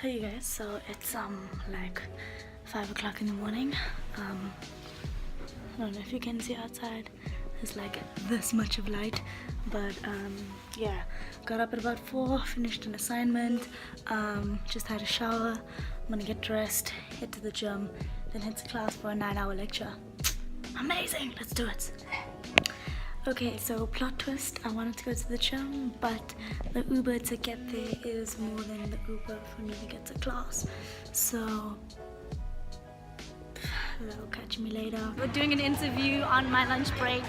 Hey you guys, so it's like 5 o'clock in the morning. I don't know if you can see outside. There's like this much of light, but yeah, got up at about 4, finished an assignment, just had a shower. I'm gonna get dressed, head to the gym, then head to class for a 9-hour lecture. Amazing, let's do it. Okay, so plot twist, I wanted to go to the gym, but the Uber to get there is more than the Uber for me to get to class. So they'll catch me later. We're doing an interview on my lunch break.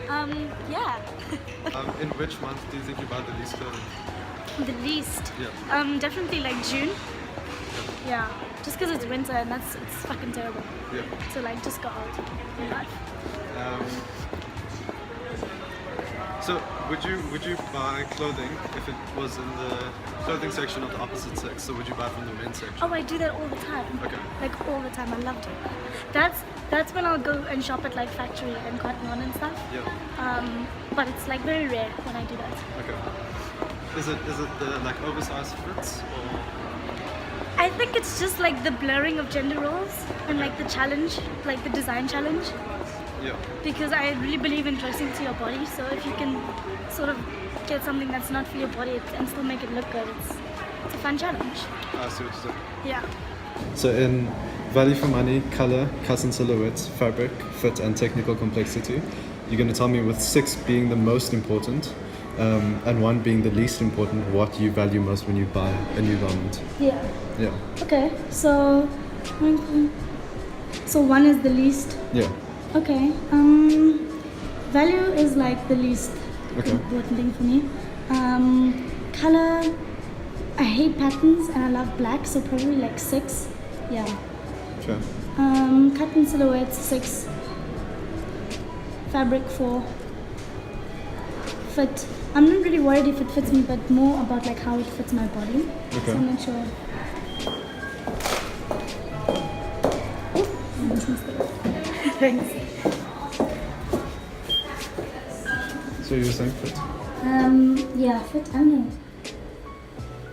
Yeah. In which month do you think you buy the least clothing? The least? Yeah. Definitely like June. Yeah. Just because it's winter and it's fucking terrible. Yeah. So like just go out in life. So would you buy clothing if it was in the clothing section of the opposite sex? So would you buy from the men's section? Oh, I do that all the time. Okay. Like all the time. I love it. That's when I'll go and shop at like Factory and Cotton On and stuff. Yeah. But it's like very rare when I do that. Okay. Is it the like oversized fits or? I think it's just like the blurring of gender roles and like the challenge, like the design challenge. Yeah. Because I really believe in dressing to your body, so if you can sort of get something that's not for your body and still make it look good, it's a fun challenge. I see what you're saying. Yeah. So in value for money, color, custom silhouettes, fabric, fit and technical complexity, you're going to tell me with 6 being the most important and 1 being the least important, what you value most when you buy a new garment. Yeah. Yeah. Okay, so 1 is the least. Yeah. Okay. Value is like the least important thing for me. Color, I hate patterns and I love black, so probably like 6. Yeah. Okay. Cotton silhouettes 6. Fabric 4. Fit. I'm not really worried if it fits me, but more about like how it fits my body. Okay. So I'm not sure. Thanks. So you were saying fit? Yeah, fit. I don't know.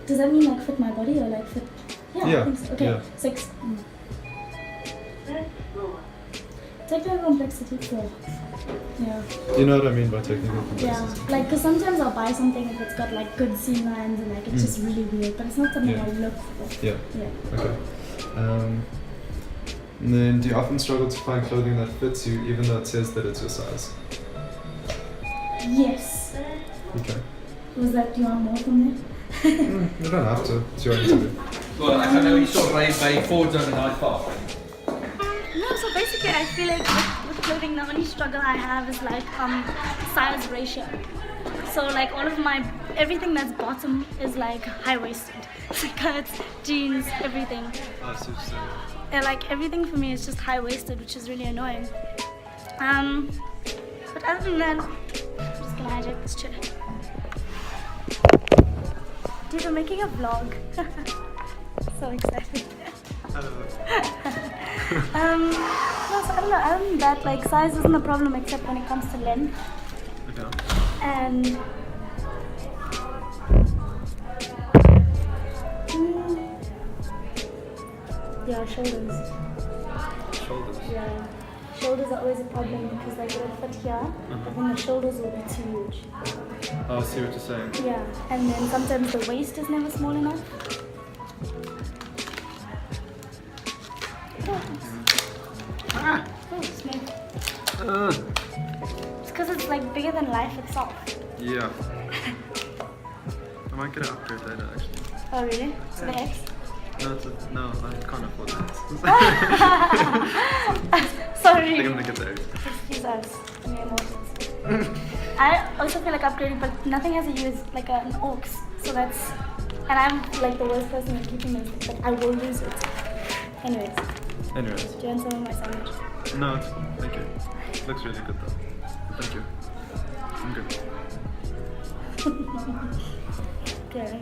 Does that mean like fit my body or like fit? Yeah. I think so. Okay, yeah. 6. Technical complexity 4. Yeah. You know what I mean by technical complexity? Yeah, like because sometimes I'll buy something if it's got like good seam lines and like it's just really weird, but it's not something I look for. Yeah. Yeah. Okay. And then do you often struggle to find clothing that fits you even though it says that it's your size? Yes. Okay. Was that, do you want more from me? You don't have to. It's your interview. Well, I know you sort of a Ford zone and I park. No, so basically I feel like with clothing the only struggle I have is like size ratio. So like all of my, everything that's bottom is like high-waisted. Skirts, jeans, everything. I see what you're saying. And like everything for me is just high-waisted, which is really annoying. But other than that, I'm just gonna hijack this chair. Dude, we're making a vlog. So excited. I don't know. No, so I don't know, other than that, like size isn't a problem except when it comes to length. Okay. And yeah, shoulders. Shoulders. Yeah. Shoulders are always a problem because like it'll fit here, but then the shoulders will be too huge. Oh, I see what you're saying. Yeah, and then sometimes the waist is never small enough. Ah! Oh, smell. It's because it's like bigger than life itself. Yeah. I might get an upgrade later actually. Oh really? To the X? No, I can't afford that. I Sorry. think I'm gonna get there. Excuse us. Mere mortals. I also feel like upgrading, but nothing has a use like an aux. So that's, and I'm like the worst person at keeping this. Like I will lose it. Anyways. Anyways. Do you want some of my sandwich? No, thank you. Looks really good though. Thank you. I'm good. Okay.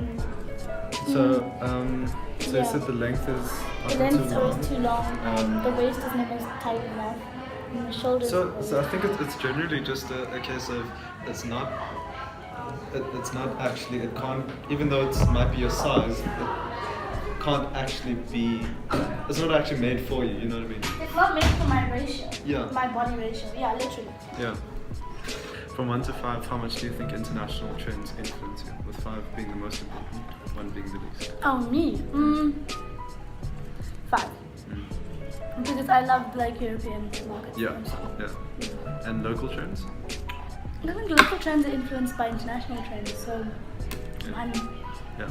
So, so Yeah. you said the length is The length is always too long, and the waist is never tight enough, and the shoulders. So I think it's generally just a case of it's not actually, it can't, even though it might be your size, can't actually be. It's not actually made for you. You know what I mean? It's not made for my ratio. Yeah. My body ratio. Yeah, literally. Yeah. From 1 to 5, how much do you think international trends influence you? With 5 being the most important, 1 being the least. Oh, me? 5. Because I love like European markets. Yeah. And local trends? I think local trends are influenced by international trends. So, Yeah.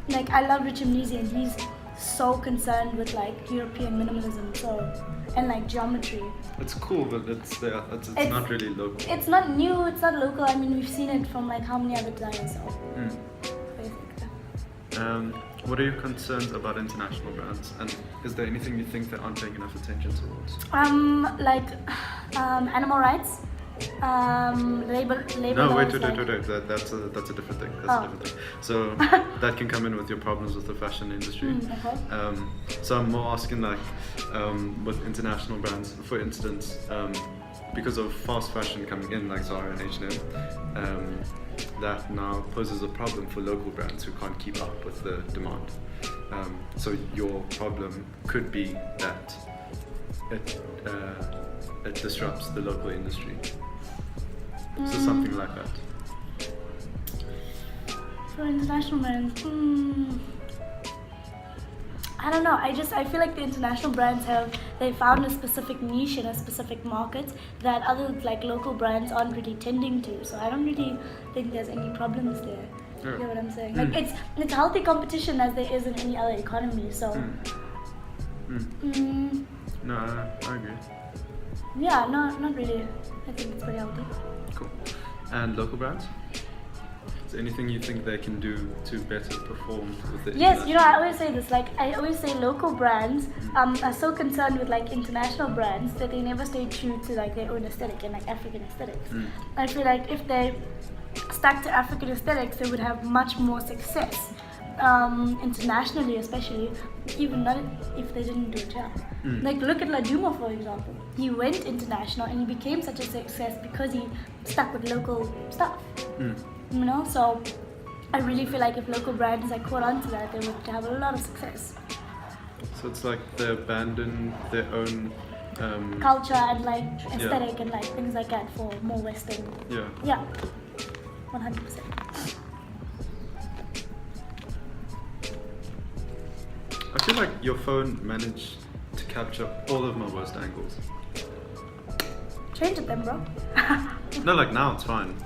like I love Iwamizu, and he's so concerned with like European minimalism. So, and like geometry. It's cool, but it's not really local. It's not new. It's not local. I mean, we've seen it from like how many other designers. So, basically. What are your concerns about international brands? And is there anything you think they aren't paying enough attention towards? Animal rights. Labor. No, wait. laws, That's a different thing. That's a different thing. So that can come in with your problems with the fashion industry. Okay. So I'm more asking like with international brands, for instance, because of fast fashion coming in like Zara and H&M, that now poses a problem for local brands who can't keep up with the demand. So your problem could be that it disrupts the local industry. So something like that. For international brands, I don't know. I feel like the international brands they found a specific niche in a specific market that other like local brands aren't really tending to. So I don't really think there's any problems there. Yeah. You know what I'm saying? Like it's healthy competition as there is in any other economy. So. No, I agree. Yeah, no, not really. I think it's pretty healthy. Cool. And local brands? Is there anything you think they can do to better perform with the Yes, you know, I always say this. Like, I always say local brands are so concerned with like international brands that they never stay true to like their own aesthetic and like African aesthetics. I feel like if they stuck to African aesthetics, they would have much more success. Internationally, especially, even not if they didn't do it here. Like, look at Laduma, for example. He went international and he became such a success because he stuck with local stuff. You know, so I really feel like if local brands like caught on to that, they would have a lot of success. So it's like they abandon their own culture and like aesthetic and like things like that for more Western. Yeah, 100%. I feel like your phone managed to capture all of my worst angles. Change it then, bro. No, like now it's fine.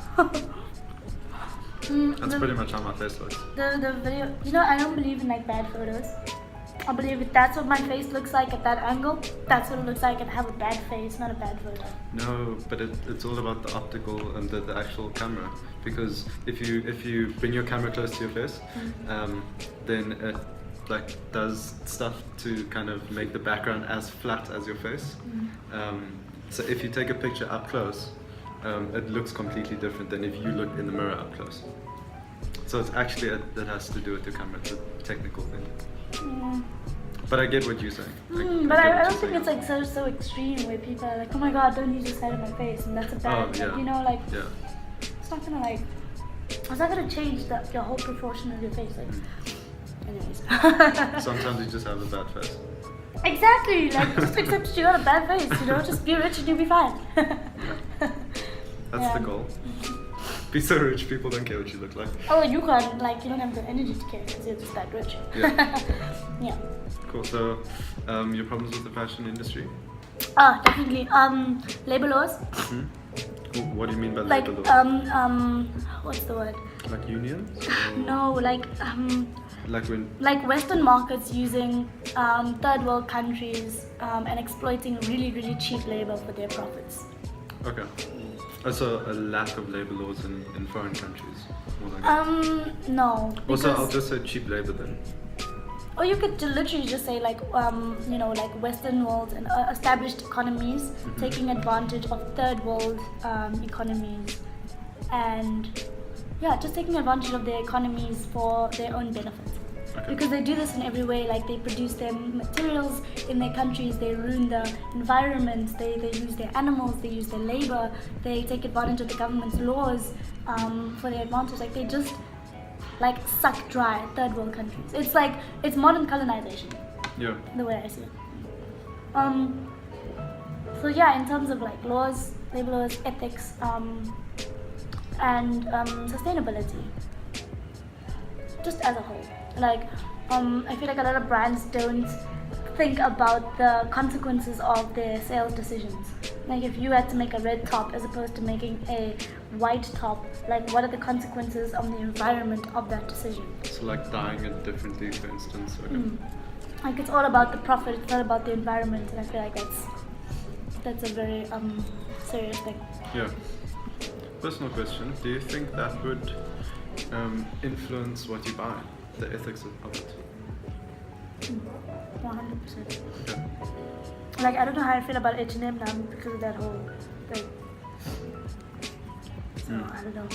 That's pretty much how my face looks. The video, you know, I don't believe in like bad photos. I believe if that's what my face looks like at that angle, that's what it looks like, and I have a bad face, not a bad photo. No, but it's all about the optical and the actual camera. Because if you bring your camera close to your face, then it like does stuff to kind of make the background as flat as your face. So if you take a picture up close, it looks completely different than if you look in the mirror up close. So it's actually that has to do with your camera. It's a technical thing. But I get what you're saying. But I don't think it's like so extreme where people are like, oh my god, don't use this side of my face, and that's a bad. Like, you know, like it's not gonna like, it's not gonna change your whole proportion of your face. Like, anyways. Sometimes you just have a bad face. Exactly. Like, just accept that you got a bad face. You know, just be rich and you'll be fine. That's the goal. Be so rich, people don't care what you look like. Oh, you can't. Like, you don't have the energy to care because you're just that rich. Yeah. Cool. So, your problems with the fashion industry? Definitely. Labor laws. What do you mean by like, labor laws? What's the word? Like unions? No, like like Western markets using third world countries and exploiting really, really cheap labor for their profits. Okay. Also, a lack of labor laws in foreign countries. More like no. Also, I'll just say cheap labor then. Or you could literally just say like, you know, like Western world and established economies taking advantage of third world economies, and just taking advantage of their economies for their own benefit. Okay. Because they do this in every way. Like, they produce their materials in their countries, they ruin the environment, they use their animals, they use their labor, they take advantage of the government's laws for their advantage. Like, they just like sucked dry third world countries. It's like it's modern colonization. Yeah. The way I see it. So yeah, in terms of like laws, labor laws, ethics, and sustainability, just as a whole. Like, I feel like a lot of brands don't think about the consequences of their sales decisions. Like if you had to make a red top as opposed to making a white top, like what are the consequences on the environment of that decision? So like dyeing it differently, for instance. Okay. Like it's all about the profit, it's not about the environment, and I feel like that's a very serious thing. Yeah. Personal question: do you think that would influence what you buy, the ethics of it? 100%. Okay. Like I don't know how I feel about H&M now because of that whole thing. So I don't know.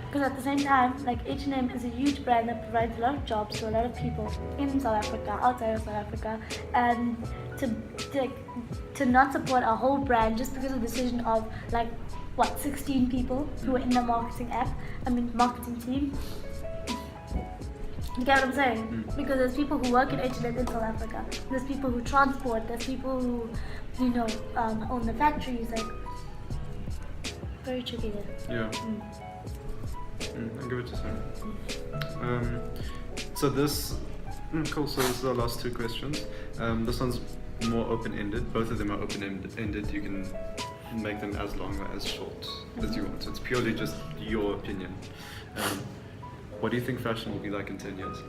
Because at the same time, like H&M is a huge brand that provides a lot of jobs to a lot of people in South Africa, outside of South Africa, and to not support a whole brand just because of the decision of like 16 people who were in the marketing team. You get what I'm saying? Because there's people who work at H&M in South Africa, there's people who transport, there's people who, own the factories, like, very tricky there. Yeah. I get what you're saying. So this, cool, so this is our last two questions. This one's more open-ended, both of them are open-ended, you can make them as long or as short as you want. So it's purely just your opinion. What do you think fashion will be like in 10 years?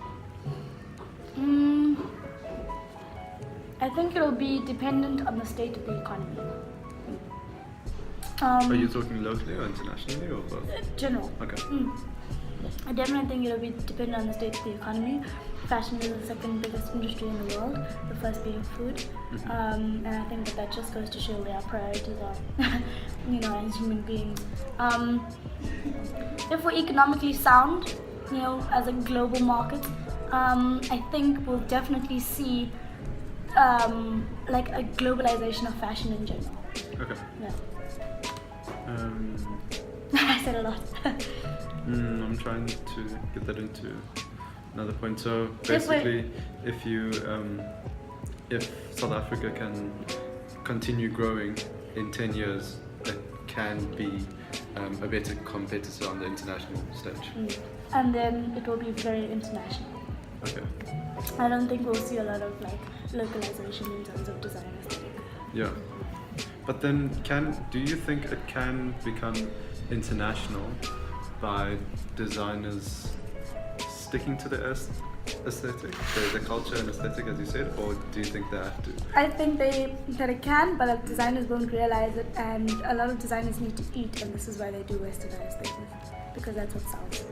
I think it'll be dependent on the state of the economy. Are you talking locally or internationally or both? General. Okay. I definitely think it'll be dependent on the state of the economy. Fashion is the second biggest industry in the world, the first being food. And I think that just goes to show where our priorities are, as human beings. If we're economically sound, as a global market, I think we'll definitely see like a globalization of fashion in general. Okay. Yeah. I said a lot. I'm trying to get that into another point. So basically, if South Africa can continue growing in 10 years, it can be a better competitor on the international stage. And then it will be very international. Okay. I don't think we'll see a lot of like localization in terms of design aesthetic. Yeah. But then do you think it can become international by designers sticking to the aesthetic, the culture and aesthetic as you said, or do you think they have to? I think that it can, but designers won't realize it, and a lot of designers need to eat, and this is why they do westernized things, because that's what sells.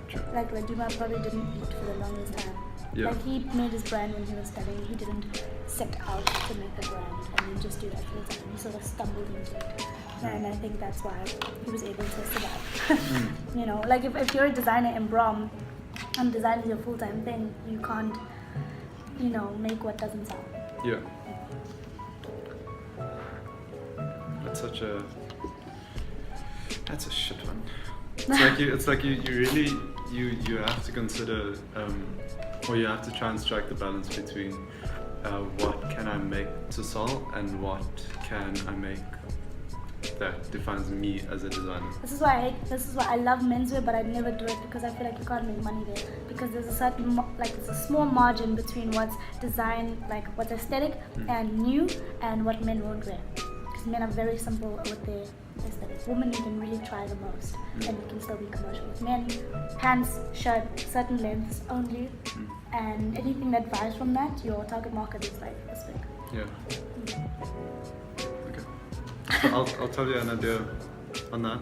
True. Like Duma probably didn't eat for the longest time. Yeah. Like he made his brand when he was studying. He didn't set out to make a brand and then just do that full time. He sort of stumbled into it, and I think that's why he was able to survive. Like if you're a designer in Brom and design is your full-time thing, you can't, make what doesn't sell. Yeah. That's a shit one. It's like you really you have to consider or you have to try and strike the balance between what can I make to sell and what can I make that defines me as a designer. This is why I love menswear, but I never do it because I feel like you can't make money there, because there's a certain there's a small margin between what's design, like what's aesthetic and new, and what men won't wear. Because men are very simple with their aesthetic. Women, you can really try the most, and you can still be commercial. With men, pants, shirt, certain lengths only, and anything that varies from that, your target market is like this big. Yeah. Okay. So I'll tell you an idea on that.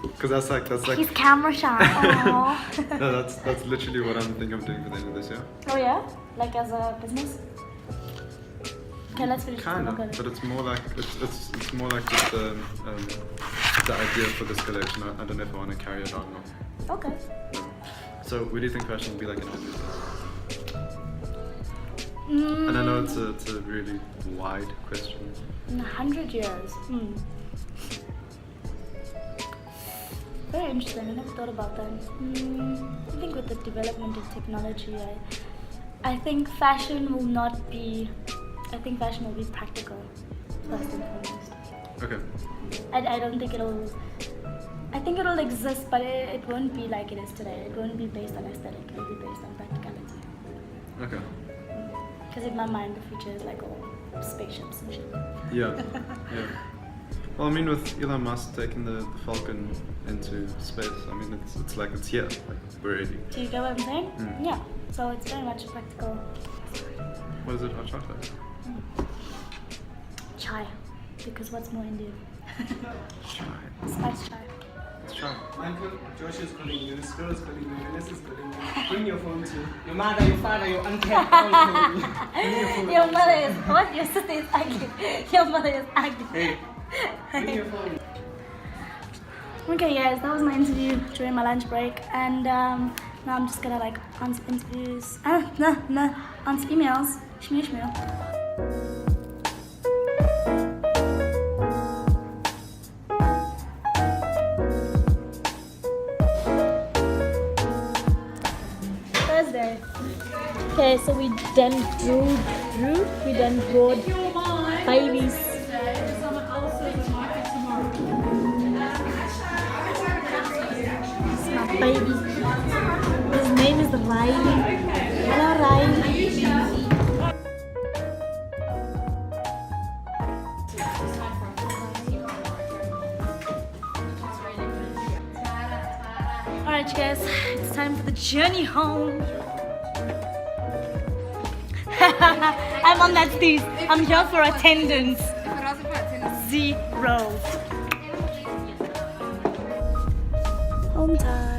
Because that's like. He's camera shy. Aww. No, that's literally what I'm thinking of doing for the end of this year. Oh yeah, like as a business. Okay, let's finish. Kind of, but it's more like it's more like just the idea for this collection. I don't know if I want to carry it on or. Okay. So, what do you think fashion will be like in 100 years? And I know it's a really wide question. In 100 years. very interesting. I never thought about that. I think with the development of technology, I think fashion will not be. I think fashion will be practical first and foremost. Okay. I don't think it'll. I think it'll exist, but it won't be like it is today. It won't be based on aesthetic. It'll be based on practicality. Okay. Because in my mind, the future is like all spaceships and shit. Yeah. Yeah. Well, I mean, with Elon Musk taking the Falcon into space, I mean, it's like it's here. Like, we're ready. Do you get what I'm saying? Mm. Yeah. So it's very much practical. What is it? Hot chocolate? Chai. Because what's more Indian? Chai. Spice chai. Let's try. Michael, Josh is calling you, Spiro is calling you, Vanessa is calling you. Bring your phone too. Your mother, your father, your auntie, all calling you. Bring your phone. Your mother is what? Your sister is ugly. Your mother is ugly. Hey, Bring your phone. Okay, guys, that was my interview during my lunch break, and now I'm just gonna like answer interviews. Answer emails. Shmee. Thursday. Okay, so we done we done brought babies. It's my baby. His name is Riley. Hello, Riley. Alright, you guys, it's time for the journey home. I'm on that stage. I'm here for attendance. 0. Home time.